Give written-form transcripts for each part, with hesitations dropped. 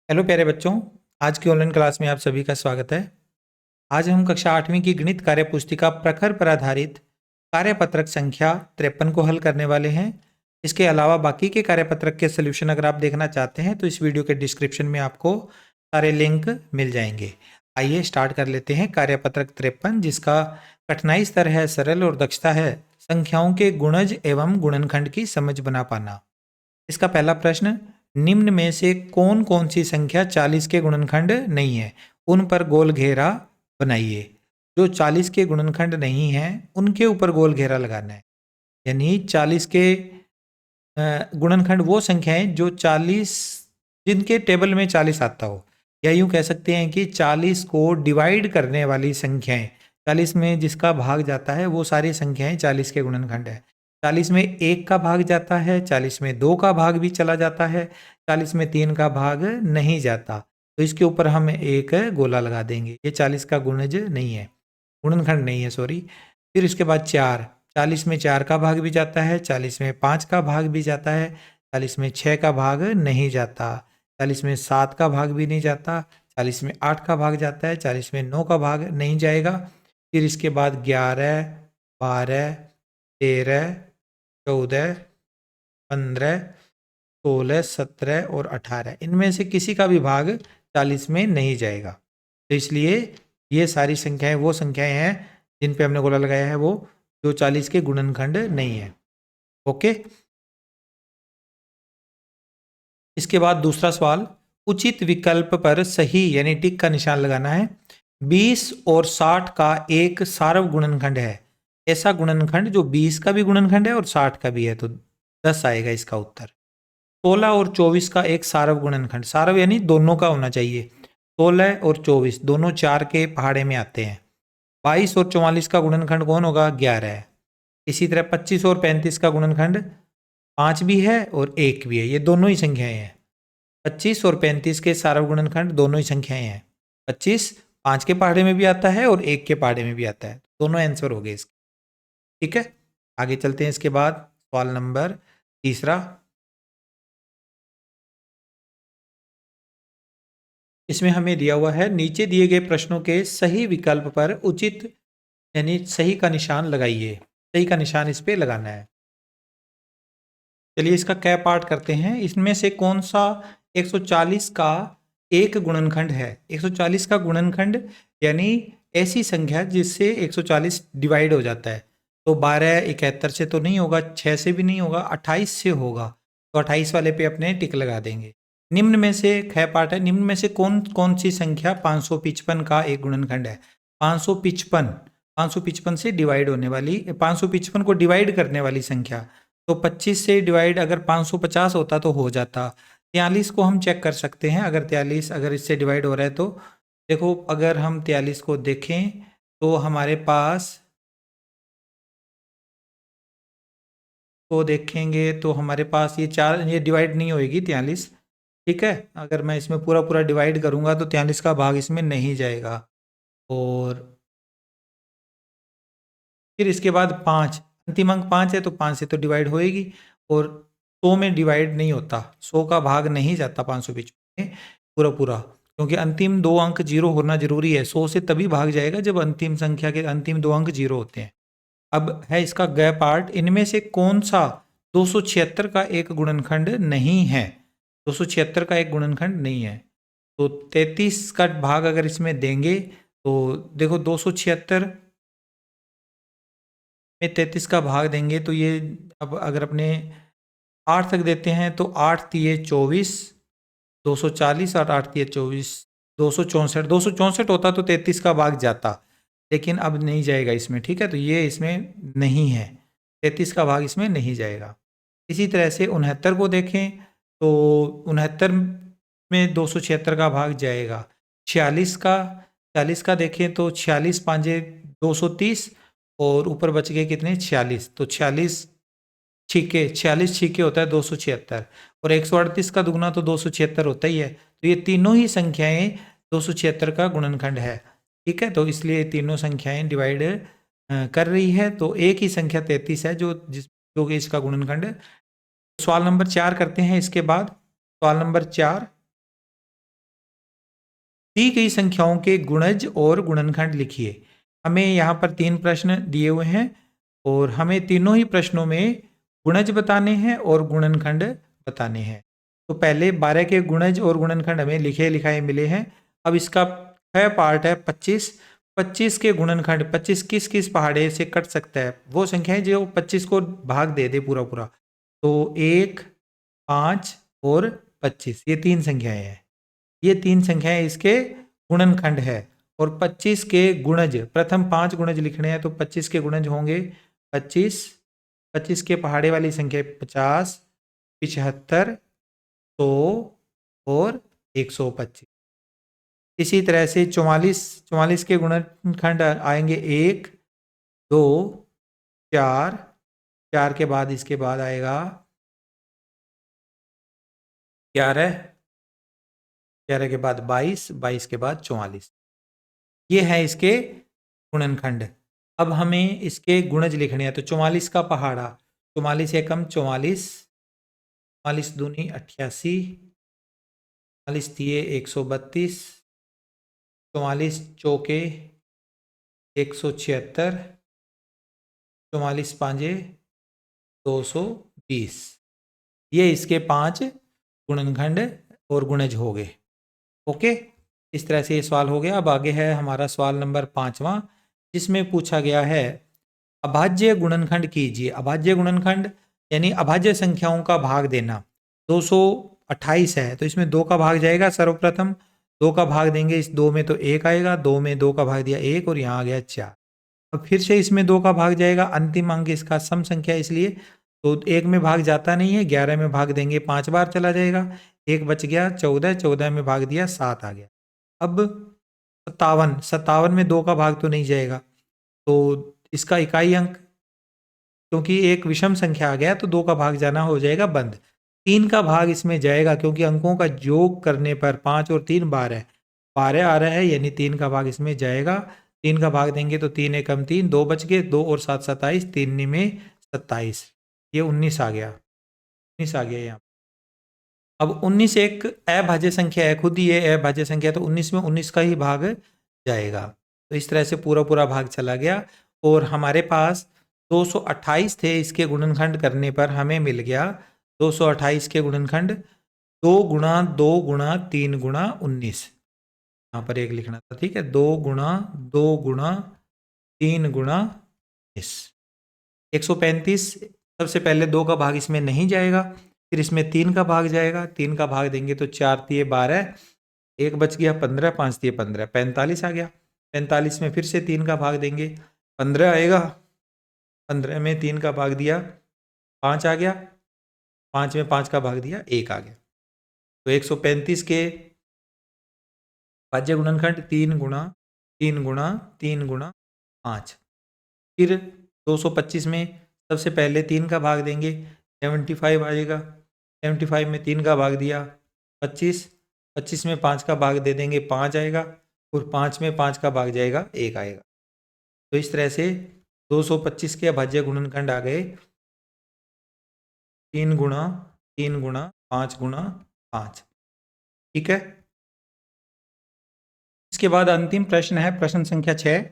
Hello प्यारे बच्चों, आज की ऑनलाइन क्लास में आप सभी का स्वागत है। आज हम कक्षा 8वीं की गणित कार्य पुस्तिका प्रखर पर आधारित कार्यपत्रक संख्या 53 को हल करने वाले हैं। इसके अलावा बाकी के कार्यपत्रक के सोल्यूशन अगर आप देखना चाहते हैं तो इस वीडियो के डिस्क्रिप्शन में आपको सारे लिंक मिल जाएंगे। आइए स्टार्ट कर लेते हैं। कार्यपत्रक 53 जिसका कठिनाई स्तर है सरल और दक्षता है संख्याओं के गुणज एवं गुणनखंड की समझ बना पाना। इसका पहला प्रश्न, निम्न में से कौन कौन सी संख्या 40 के गुणनखंड नहीं है, उन पर गोल घेरा बनाइए। जो 40 के गुणनखंड नहीं है उनके ऊपर गोल घेरा लगाना है। यानी 40 के गुणनखंड वो संख्याएं जो 40 जिनके टेबल में 40 आता हो, या यूं कह सकते हैं कि 40 को डिवाइड करने वाली संख्याएं, 40 में जिसका भाग जाता है वो सारी संख्याएं 40 के गुणनखंड है। 40 में 1 का भाग जाता है, 40 में 2 का भाग भी चला जाता है, 40 में 3 का भाग नहीं जाता, तो इसके ऊपर हम एक गोला लगा देंगे। ये 40 का गुणज नहीं है, गुणनखंड नहीं है, सॉरी। फिर इसके बाद 4, 40 में 4 का भाग भी जाता है, 40 में 5 का भाग भी जाता है, 40 में 6 का भाग नहीं जाता, 40 में 7 का भाग भी नहीं जाता, 40 में 8 का भाग जाता है, 40 में 9 का भाग नहीं जाएगा। फिर इसके बाद 11, 12, 13, 14, 15, 16, 17 और 18, इनमें से किसी का भी भाग 40 में नहीं जाएगा। तो इसलिए ये सारी संख्याएं वो संख्याएं हैं जिन पे हमने गोला लगाया है, वो जो 40 के गुणनखंड नहीं है। ओके। इसके बाद दूसरा सवाल, उचित विकल्प पर सही यानी टिक का निशान लगाना है। 20 और 60 का एक सार्व गुणनखंड है। ऐसा गुणनखंड जो 20 का भी गुणनखंड है और 60 का भी है, तो 10 आएगा इसका उत्तर। 16 और 24 का एक सार्व गुणनखंड, सार्व यानी दोनों का होना चाहिए। 16 और 24 दोनों 4 के पहाड़े में आते हैं। 22 और 44 का गुणनखंड कौन होगा? 11 है। इसी तरह 25 और 35 का गुणनखंड 5 भी है और 1 भी है, ये दोनों ही संख्याएं हैं। 25 और 35 के सार्व गुणनखंड दोनों ही संख्याएं हैं। 25 5 के पहाड़े में भी आता है और 1 के पहाड़े में भी आता है, दोनों आंसर हो गए इसके। ठीक है, आगे चलते हैं। इसके बाद सवाल नंबर तीसरा, इसमें हमें दिया हुआ है नीचे दिए गए प्रश्नों के सही विकल्प पर उचित यानी सही का निशान लगाइए। सही का निशान इस पे लगाना है। चलिए इसका क्या पार्ट करते हैं। इसमें से कौन सा 140 का एक गुणनखंड है? 140 का गुणनखंड यानी ऐसी संख्या जिससे 140 डिवाइड हो जाता है। तो 12 71 से तो नहीं होगा, 6 से भी नहीं होगा, 28 से होगा। तो 28 वाले पे अपने टिक लगा देंगे। निम्न में से ख पार्ट है, निम्न में से कौन कौन सी संख्या 555 का एक गुणनखंड है? 555, 555 से डिवाइड होने वाली, 555 को डिवाइड करने वाली संख्या। तो 25 से डिवाइड अगर 550 होता तो हो जाता। 43 को हम चेक कर सकते हैं, अगर 43 अगर इससे डिवाइड हो रहा है तो देखो, अगर हम 43 को देखें तो हमारे पास को देखेंगे तो हमारे पास ये 4, ये डिवाइड नहीं होएगी 43। ठीक है, अगर मैं इसमें पूरा पूरा डिवाइड करूंगा तो 43 का भाग इसमें नहीं जाएगा। और फिर इसके बाद 5, अंतिम अंक 5 है तो 5 से तो डिवाइड होएगी। और 100 में डिवाइड नहीं होता, 100 का भाग नहीं जाता 555 में पूरा पूरा, क्योंकि अंतिम 2 अंक 0 होना जरूरी है। 100 से तभी भाग जाएगा जब अंतिम संख्या के अंतिम 2 अंक 0 होते हैं। अब है इसका ग पार्ट, इनमें से कौन सा 276 का एक गुणनखंड नहीं है? 276 का एक गुणनखंड नहीं है। तो 33 का भाग अगर इसमें देंगे तो देखो 276 में 33 का भाग देंगे तो ये, अब अगर अपने 8 तक देते हैं तो 8 तिये 24, 240 और 8 तिये 24, 264। 264 होता तो 33 का भाग जाता, लेकिन अब नहीं जाएगा इसमें। ठीक है, तो ये इसमें नहीं है, 33 का भाग इसमें नहीं जाएगा। इसी तरह से 69 को देखें तो 69 में 276 का भाग जाएगा। 46 का देखें तो 46 पांजे 230 और ऊपर बच गए कितने? 46। तो 46 छीके, 46 छीके होता है 276, और 138 का दुगना तो 276 होता ही है। तो ये तीनों ही संख्याएं 276 का गुणनखंड है। ठीक है, तो इसलिए तीनों संख्याएं डिवाइड कर रही है। तो एक ही संख्या 33 है जो कि इसका गुणनखंड है। सवाल नंबर 4 करते हैं। इसके बाद सवाल नंबर 4, दी गई संख्याओं के गुणज और गुणनखंड लिखिए। हमें यहाँ पर 3 प्रश्न दिए हुए हैं और हमें तीनों ही प्रश्नों में गुणज बताने हैं और गुणनखंड बताने हैं। तो पहले 12 के गुणज और गुणनखंड हमें लिखे लिखाए मिले हैं। अब इसका है पार्ट है 25। 25 के गुणनखंड 25 किस किस पहाड़े से कट सकता है, वो संख्याएं जो 25 को भाग दे दे पूरा पूरा। तो 1, 5 और 25 ये 3 संख्याएं हैं। ये 3 संख्याएं इसके गुणनखंड है। और 25 के गुणज, प्रथम 5 गुणज लिखने हैं तो 25 के गुणज होंगे 25, 25 के पहाड़े वाली संख्या 50, 75, 100 और 125। इसी तरह से 44 के गुणनखंड आएंगे 1, 2, 4, 4 के बाद इसके बाद आएगा 11, 11 के बाद 22, 22 के बाद 44। ये है इसके गुणनखंड। अब हमें इसके गुणज लिखने हैं। तो 44 का पहाड़ा, 44 एकम 44, 44 दूनी 88, 44 तिये 132, 44 चौके 176, 44 पांजे 220। ये इसके 5 गुणनखंड और गुणज हो गए। ओके, इस तरह से ये सवाल हो गया। अब आगे है हमारा सवाल नंबर 5वां, जिसमें पूछा गया है अभाज्य गुणनखंड कीजिए। अभाज्य गुणनखंड यानी अभाज्य संख्याओं का भाग देना। 228 है तो इसमें 2 का भाग जाएगा। सर्वप्रथम 2 का भाग देंगे, इस 2 में तो 1 आएगा, 2 में 2 का भाग दिया 1 और यहाँ आ गया 4। अब फिर से इसमें 2 का भाग जाएगा, अंतिम अंक इसका सम संख्या इसलिए तो 1 में भाग जाता नहीं है, 11 में भाग देंगे 5 बार चला जाएगा, 1 बच गया 14, 14 में भाग दिया 7 आ गया। अब 57, 57 में 2 का भाग तो नहीं जाएगा तो इसका इकाई अंक, क्योंकि एक विषम संख्या आ गया तो 2 का भाग जाना हो जाएगा बंद। 3 का भाग इसमें जाएगा क्योंकि अंकों का योग करने पर 5 और 3 12 है, 12 आ रहा है यानी 3 का भाग इसमें जाएगा। 3 का भाग देंगे तो 3 एकम 3, 2 बच गए, 2 और 7 27, 3 में 27, ये 19 आ गया। 19 आ गया यहाँ। अब 19 एक अभाज्य संख्या है, खुद ही ये अभाज्य संख्या है तो 19 में 19 का ही भाग जाएगा। तो इस तरह से पूरा पूरा भाग चला गया और हमारे पास 228 थे। इसके गुणनखंड करने पर हमें मिल गया 228 के गुणनखंड 2 गुणा 2 गुणा 3 गुणा 19। यहाँ पर एक लिखना था, ठीक है, 2 गुणा 2 गुणा 3 गुणा 19। 135, सबसे पहले 2 का भाग इसमें नहीं जाएगा, फिर इसमें 3 का भाग जाएगा। 3 का भाग देंगे तो 4 तिये 12, 1 बच गया 15, 5 तिये 15, 45 आ गया। 45 में फिर से 3 का भाग देंगे, 15 आएगा। 15 में 3 का भाग दिया 5 आ गया, 5 में 5 का भाग दिया 1 आ गया। तो 135 के भाज्य गुणनखंड 3 गुणा 3 गुणा 3 गुणा 5। फिर 225 में सबसे पहले 3 का भाग देंगे, 75 आएगा। 75 में 3 का भाग दिया 25, 25 में 5 का भाग दे देंगे 5 आएगा और 5 में 5 का भाग जाएगा 1 आएगा। तो इस तरह से 225 के अभाज्य गुणनखंड आ गए 3 गुणा 3 गुणा 5 गुणा 5। ठीक है, इसके बाद अंतिम प्रश्न है प्रश्न संख्या 6।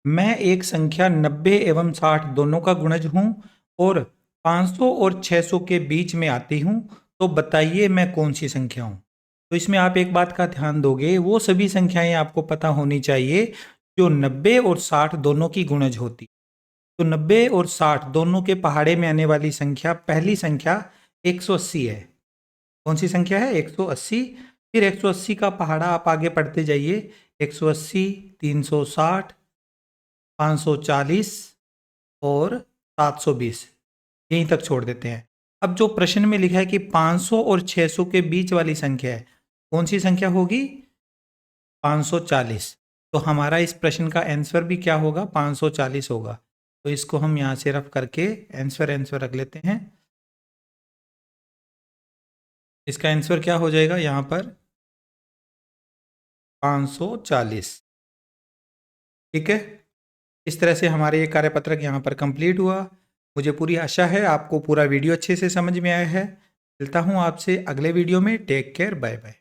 मैं एक संख्या 90 एवं 60 दोनों का गुणज हूं और 500 और 600 के बीच में आती हूं, तो बताइए मैं कौन सी संख्या हूं। तो इसमें आप एक बात का ध्यान दोगे, वो सभी संख्याएं आपको पता होनी चाहिए जो 90 और 60 दोनों की गुणज होती। तो 90 और 60 दोनों के पहाड़े में आने वाली संख्या, पहली संख्या 180 है। कौन सी संख्या है? 180। फिर 180 का पहाड़ा आप आगे पढ़ते जाइए, 180, 360, 540 और 720, यहीं तक छोड़ देते हैं। अब जो प्रश्न में लिखा है कि 500 और 600 के बीच वाली संख्या है, कौन सी संख्या होगी? 540। तो हमारा इस प्रश्न का आंसर भी क्या होगा? 540 होगा। तो इसको हम यहाँ से रफ करके आंसर रख लेते हैं। इसका आंसर क्या हो जाएगा यहाँ पर? 540। ठीक है, इस तरह से हमारे ये कार्यपत्रक यहाँ पर कंप्लीट हुआ। मुझे पूरी आशा है आपको पूरा वीडियो अच्छे से समझ में आया है। मिलता हूँ आपसे अगले वीडियो में। Take care, bye bye.